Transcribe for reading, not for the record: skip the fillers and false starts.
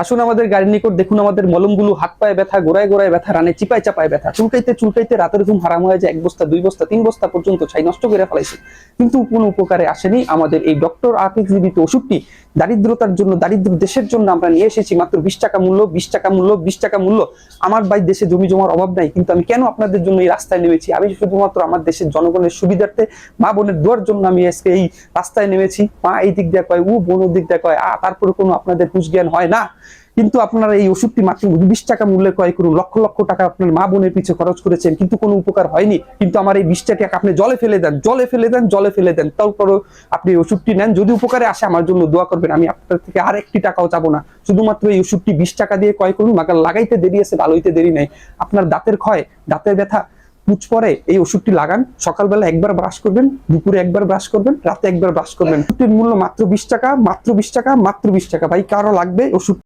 আসুন আমাদের গাড়ির নিকট, দেখুন আমাদের মলমগুলো। হাত পায়ে ব্যথা, গোড়ায় গোড়ায় ব্যথা, রানে চিপায় চাপায় ব্যথা, চুলকাইতে চুলকাইতে রাতের ঘুম হারাম হয়ে যায়, 1 বস্তা 2 বস্তা 3 বস্তা পর্যন্ত ছাই নষ্ট করে ফেলাইছে, কিন্তু কোনো উপকারে আসেনি। আমাদের এই ডক্টর আকিজ জীবিত ওষুধটি দারিদ্রতার জন্য, দারিদ্র দেশের জন্য আমরা নিয়ে এসেছি। মাত্র 20 টাকা মূল্য, 20 টাকা মূল্য, 20 টাকা মূল্য। আমার ভাই দেশে জমি জমার অভাব নাই, কিন্তু আমি কেন আপনাদের জন্য এই রাস্তায় নেমেছি? আমি শুধুমাত্র আমার দেশের জনগণের সুবিধার্থে, মা বোনের দোয়ার জন্য আমি আজকে এই রাস্তায় নেমেছি। মা এই দিক দিয়ে কয়, ও বোন দিক দিয়ে কয়, তারপরে কোনো আপনাদের হুঁশ জ্ঞান হয় না। কিন্তু আপনারা এই ওষুধটি মাত্র 20 টাকা মূল্যে ক্রয় করুন। লক্ষ লক্ষ টাকা আপনার মা বোনের পিছনে খরচ করেছেন, কিন্তু কোনো উপকার হয়নি। কিন্তু আমার এই 20 টাকা আপনি জলে ফেলে দেন, জলে ফেলে দেন, জলে ফেলে দেন। তারপরও আপনি এই ওষুধটি নেন, যদি উপকারে আসে আমার জন্য দোয়া করবেন। আমি আপনার থেকে আর একটি টাকাও চাবো না। শুধুমাত্র এই ওষুধটি 20 টাকা দিয়ে ক্রয় করুন। মাগার লাগাইতে দেরি আছে, ভালো হইতে দেরি নাই। আপনার দাঁতের ক্ষয়, দাঁতের ব্যথা, পুচ পরে, এই ওষুধটি লাগান। সকালবেলা একবার ব্রাশ করবেন, দুপুরে একবার ব্রাশ করবেন, রাতে একবার ব্রাশ করবেন। ওষুধটির মূল্য মাত্র 20 টাকা, মাত্র 20 টাকা, মাত্র 20 টাকা। ভাই কারো লাগবে ওষুধ?